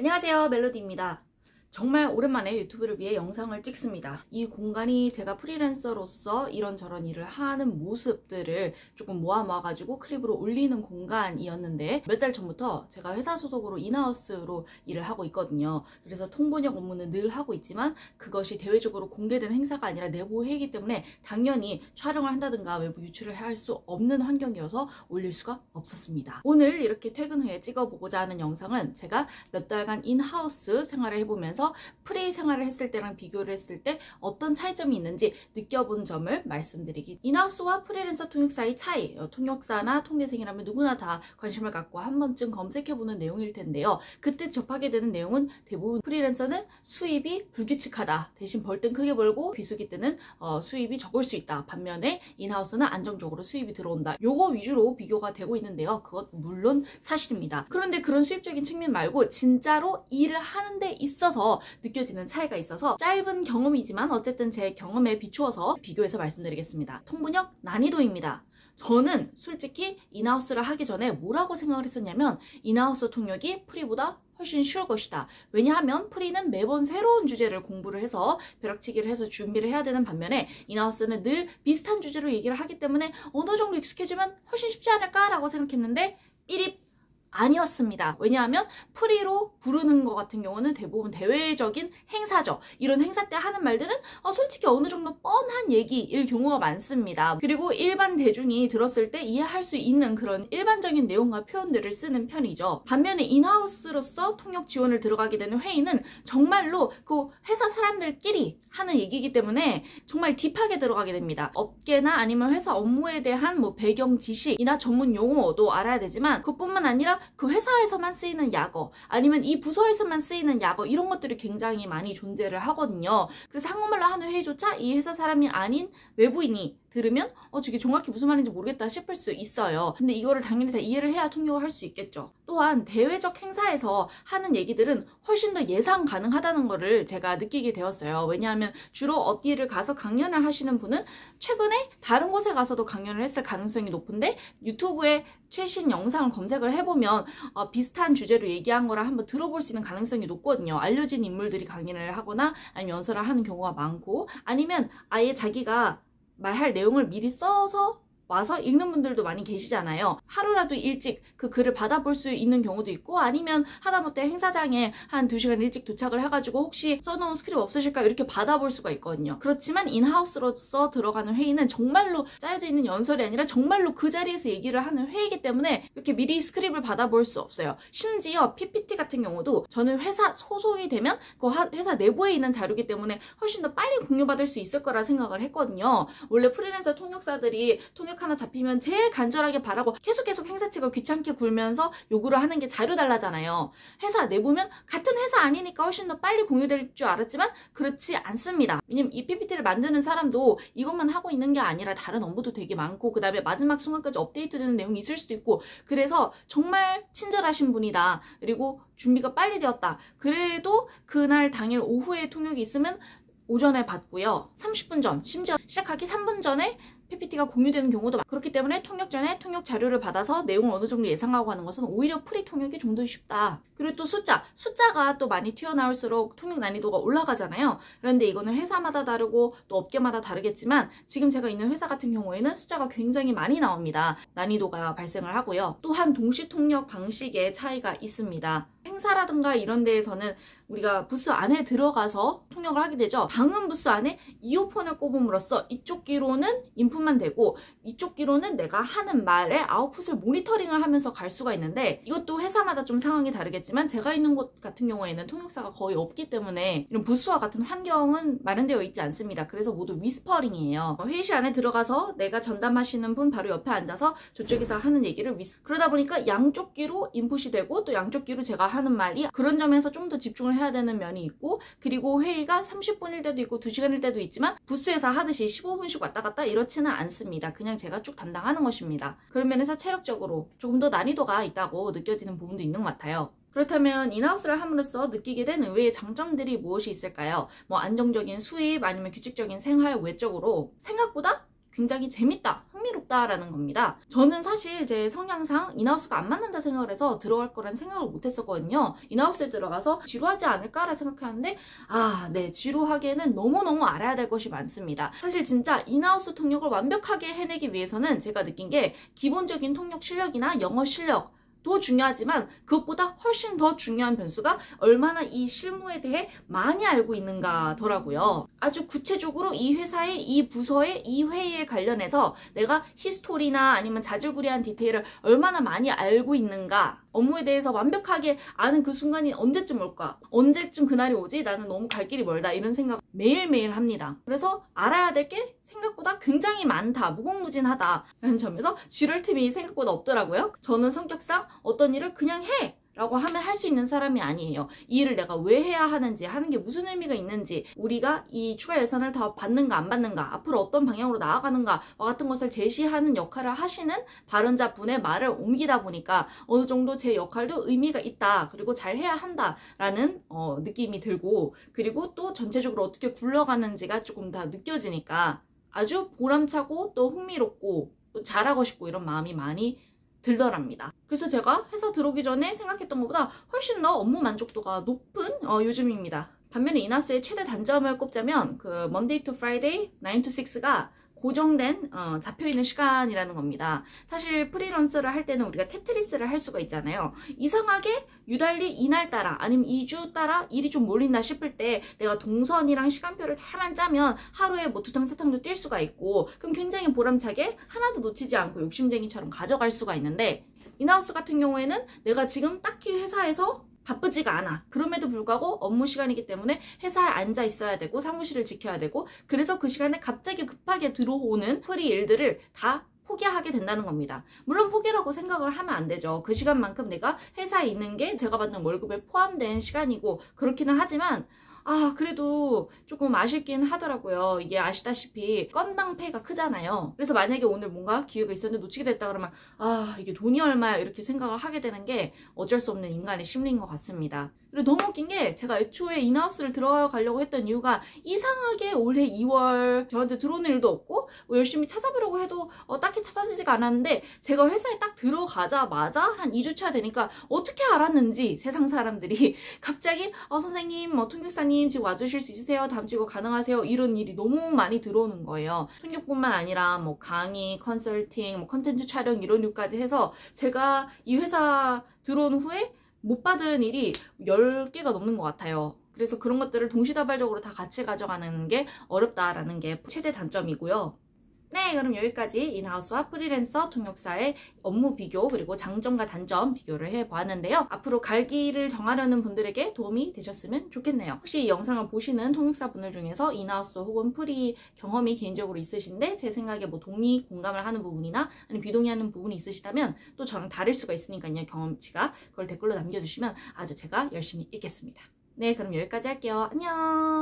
안녕하세요, 멜로디입니다. 정말 오랜만에 유튜브를 위해 영상을 찍습니다. 이 공간이 제가 프리랜서로서 이런저런 일을 하는 모습들을 조금 모아가지고 클립으로 올리는 공간이었는데 몇 달 전부터 제가 회사 소속으로 인하우스로 일을 하고 있거든요. 그래서 통번역 업무는 늘 하고 있지만 그것이 대외적으로 공개된 행사가 아니라 내부 회의이기 때문에 당연히 촬영을 한다든가 외부 유출을 할 수 없는 환경이어서 올릴 수가 없었습니다. 오늘 이렇게 퇴근 후에 찍어보고자 하는 영상은 제가 몇 달간 인하우스 생활을 해보면서 프리 생활을 했을 때랑 비교를 했을 때 어떤 차이점이 있는지 느껴본 점을 말씀드리기. 인하우스와 프리랜서 통역사의 차이, 통역사나 통대생이라면 누구나 다 관심을 갖고 한 번쯤 검색해보는 내용일 텐데요. 그때 접하게 되는 내용은 대부분 프리랜서는 수입이 불규칙하다, 대신 벌 땐 크게 벌고 비수기 때는 수입이 적을 수 있다, 반면에 인하우스는 안정적으로 수입이 들어온다, 요거 위주로 비교가 되고 있는데요. 그것 물론 사실입니다. 그런데 그런 수입적인 측면 말고 진짜로 일을 하는 데 있어서 느껴지는 차이가 있어서 짧은 경험이지만 어쨌든 제 경험에 비추어서 비교해서 말씀드리겠습니다. 통번역 난이도입니다. 저는 솔직히 인하우스를 하기 전에 뭐라고 생각을 했었냐면 인하우스 통역이 프리보다 훨씬 쉬울 것이다. 왜냐하면 프리는 매번 새로운 주제를 공부를 해서 벼락치기를 해서 준비를 해야 되는 반면에 인하우스는 늘 비슷한 주제로 얘기를 하기 때문에 어느 정도 익숙해지면 훨씬 쉽지 않을까라고 생각했는데 삐립 아니었습니다. 왜냐하면 프리로 부르는 것 같은 경우는 대부분 대외적인 행사죠. 이런 행사 때 하는 말들은 솔직히 어느 정도 뻔한 얘기일 경우가 많습니다. 그리고 일반 대중이 들었을 때 이해할 수 있는 그런 일반적인 내용과 표현들을 쓰는 편이죠. 반면에 인하우스로서 통역 지원을 들어가게 되는 회의는 정말로 그 회사 사람들끼리 하는 얘기이기 때문에 정말 딥하게 들어가게 됩니다. 업계나 아니면 회사 업무에 대한 배경 지식이나 전문 용어도 알아야 되지만 그뿐만 아니라 그 회사에서만 쓰이는 약어, 아니면 이 부서에서만 쓰이는 약어, 이런 것들이 굉장히 많이 존재를 하거든요. 그래서 한국말로 하는 회의조차 이 회사 사람이 아닌 외부인이 들으면 저게 정확히 무슨 말인지 모르겠다 싶을 수 있어요. 근데 이거를 당연히 다 이해를 해야 통역을 할 수 있겠죠. 또한 대외적 행사에서 하는 얘기들은 훨씬 더 예상 가능하다는 거를 제가 느끼게 되었어요. 왜냐하면 주로 어디를 가서 강연을 하시는 분은 최근에 다른 곳에 가서도 강연을 했을 가능성이 높은데 유튜브에 최신 영상을 검색을 해보면 비슷한 주제로 얘기한 거를 한번 들어볼 수 있는 가능성이 높거든요. 알려진 인물들이 강연을 하거나 아니면 연설을 하는 경우가 많고, 아니면 아예 자기가 말할 내용을 미리 써서 와서 읽는 분들도 많이 계시잖아요. 하루라도 일찍 그 글을 받아볼 수 있는 경우도 있고, 아니면 하다못해 행사장에 한 2시간 일찍 도착을 해가지고 혹시 써놓은 스크립 없으실까요? 이렇게 받아볼 수가 있거든요. 그렇지만 인하우스로서 들어가는 회의는 정말로 짜여져 있는 연설이 아니라 정말로 그 자리에서 얘기를 하는 회의이기 때문에 이렇게 미리 스크립을 받아볼 수 없어요. 심지어 PPT 같은 경우도 저는 회사 소속이 되면 그 회사 내부에 있는 자료이기 때문에 훨씬 더 빨리 공유받을 수 있을 거라 생각을 했거든요. 원래 프리랜서 통역사들이 통역 하나 잡히면 제일 간절하게 바라고 계속 행사 측을 귀찮게 굴면서 요구를 하는 게 자료 달라잖아요. 회사 내부면 같은 회사 아니니까 훨씬 더 빨리 공유될 줄 알았지만 그렇지 않습니다. 왜냐면 이 PPT를 만드는 사람도 이것만 하고 있는 게 아니라 다른 업무도 되게 많고, 그 다음에 마지막 순간까지 업데이트되는 내용이 있을 수도 있고, 그래서 정말 친절하신 분이다, 그리고 준비가 빨리 되었다, 그래도 그날 당일 오후에 통역이 있으면 오전에 받고요. 30분 전, 심지어 시작하기 3분 전에 PPT가 공유되는 경우도 많고, 그렇기 때문에 통역 전에 통역 자료를 받아서 내용을 어느 정도 예상하고 하는 것은 오히려 프리 통역이 좀 더 쉽다. 그리고 또 숫자가 또 많이 튀어나올수록 통역 난이도가 올라가잖아요. 그런데 이거는 회사마다 다르고 또 업계마다 다르겠지만 지금 제가 있는 회사 같은 경우에는 숫자가 굉장히 많이 나옵니다. 난이도가 발생을 하고요. 또한 동시 통역 방식의 차이가 있습니다. 행사라든가 이런 데에서는 우리가 부스 안에 들어가서 통역을 하게 되죠. 방음 부스 안에 이어폰을 꼽음으로써 이쪽 귀로는 인풋만 되고 이쪽 귀로는 내가 하는 말의 아웃풋을 모니터링을 하면서 갈 수가 있는데, 이것도 회사마다 좀 상황이 다르겠지만 제가 있는 곳 같은 경우에는 통역사가 거의 없기 때문에 이런 부스와 같은 환경은 마련되어 있지 않습니다. 그래서 모두 위스퍼링이에요. 회의실 안에 들어가서 내가 전담하시는 분 바로 옆에 앉아서 저쪽에서 하는 얘기를 그러다 보니까 양쪽 귀로 인풋이 되고 또 양쪽 귀로 제가 하는 말이, 그런 점에서 좀 더 집중을 해야 되는 면이 있고, 그리고 회의가 30분일 때도 있고 2시간일 때도 있지만 부스에서 하듯이 15분씩 왔다 갔다 이렇지는 않습니다. 그냥 제가 쭉 담당하는 것입니다. 그런 면에서 체력적으로 조금 더 난이도가 있다고 느껴지는 부분도 있는 것 같아요. 그렇다면 인하우스를 함으로써 느끼게 된 의외의 장점들이 무엇이 있을까요? 안정적인 수입, 아니면 규칙적인 생활 외적으로 생각보다 굉장히 재밌다, 흥미롭다, 흥미롭다라는 겁니다. 저는 사실 제 성향상 인하우스가 안 맞는다 생각을 해서 들어갈 거란 생각을 못 했었거든요. 인하우스에 들어가서 지루하지 않을까라 생각하는데 네, 지루하기에는 너무너무 알아야 될 것이 많습니다. 사실 진짜 인하우스 통역을 완벽하게 해내기 위해서는 제가 느낀 게 기본적인 통역 실력이나 영어 실력 도 중요하지만 그것보다 훨씬 더 중요한 변수가 얼마나 이 실무에 대해 많이 알고 있는가더라고요. 아주 구체적으로 이 회사의 이 부서의 이 회의에 관련해서 내가 히스토리나 아니면 자질구레한 디테일을 얼마나 많이 알고 있는가, 업무에 대해서 완벽하게 아는 그 순간이 언제쯤 올까? 언제쯤 그날이 오지? 나는 너무 갈 길이 멀다. 이런 생각 매일매일 합니다. 그래서 알아야 될 게 생각보다 굉장히 많다, 무궁무진하다 라는 점에서 지루할 틈이 생각보다 없더라고요. 저는 성격상 어떤 일을 그냥 해! 라고 하면 할 수 있는 사람이 아니에요. 이 일을 내가 왜 해야 하는지, 하는 게 무슨 의미가 있는지, 우리가 이 추가 예산을 더 받는가 안 받는가, 앞으로 어떤 방향으로 나아가는가 와 같은 것을 제시하는 역할을 하시는 발언자 분의 말을 옮기다 보니까 어느 정도 제 역할도 의미가 있다, 그리고 잘 해야 한다라는 느낌이 들고, 그리고 또 전체적으로 어떻게 굴러가는지가 조금 다 느껴지니까 아주 보람차고 또 흥미롭고 또 잘하고 싶고 이런 마음이 많이 들더랍니다. 그래서 제가 회사 들어오기 전에 생각했던 것보다 훨씬 더 업무 만족도가 높은 요즘입니다. 반면에 인하우스의 최대 단점을 꼽자면 그 Monday to Friday, 9 to 6가 고정된 잡혀있는 시간이라는 겁니다. 사실 프리랜서를 할 때는 우리가 테트리스를 할 수가 있잖아요. 이상하게 유달리 이날따라 아니면 2주 따라 일이 좀 몰린다 싶을 때 내가 동선이랑 시간표를 잘만 짜면 하루에 뭐 2탕 3탕도 뛸 수가 있고, 그럼 굉장히 보람차게 하나도 놓치지 않고 욕심쟁이처럼 가져갈 수가 있는데, 인하우스 같은 경우에는 내가 지금 딱히 회사에서 바쁘지가 않아. 그럼에도 불구하고 업무 시간이기 때문에 회사에 앉아 있어야 되고 사무실을 지켜야 되고, 그래서 그 시간에 갑자기 급하게 들어오는 프리 일들을 다 포기하게 된다는 겁니다. 물론 포기라고 생각을 하면 안 되죠. 그 시간만큼 내가 회사에 있는 게 제가 받는 월급에 포함된 시간이고 그렇기는 하지만 그래도 조금 아쉽긴 하더라고요. 이게 아시다시피 건당 페이가 크잖아요. 그래서 만약에 오늘 뭔가 기회가 있었는데 놓치게 됐다 그러면 이게 돈이 얼마야 이렇게 생각을 하게 되는 게 어쩔 수 없는 인간의 심리인 것 같습니다. 그리고 너무 웃긴 게 제가 애초에 인하우스를 들어가려고 했던 이유가 이상하게 올해 2월 저한테 들어오는 일도 없고 뭐 열심히 찾아보려고 해도 딱히 찾아지지가 않았는데, 제가 회사에 딱 들어가자마자 한 2주차 되니까 어떻게 알았는지 세상 사람들이 갑자기 선생님 통역사님 지금 와주실 수 있으세요? 다음 주 이거 가능하세요? 이런 일이 너무 많이 들어오는 거예요. 통역뿐만 아니라 뭐 강의, 컨설팅, 뭐 컨텐츠 촬영 이런 일까지 해서 제가 이 회사 들어온 후에 못 받은 일이 10개가 넘는 것 같아요. 그래서 그런 것들을 동시다발적으로 다 같이 가져가는 게 어렵다라는 게 최대 단점이고요. 네, 그럼 여기까지 인하우스와 프리랜서 통역사의 업무 비교, 그리고 장점과 단점 비교를 해보았는데요. 앞으로 갈 길을 정하려는 분들에게 도움이 되셨으면 좋겠네요. 혹시 이 영상을 보시는 통역사분들 중에서 인하우스 혹은 프리 경험이 개인적으로 있으신데 제 생각에 뭐 동의, 공감을 하는 부분이나 아니면 비동의하는 부분이 있으시다면 또 저랑 다를 수가 있으니까요. 경험치가. 그걸 댓글로 남겨주시면 아주 제가 열심히 읽겠습니다. 네, 그럼 여기까지 할게요. 안녕!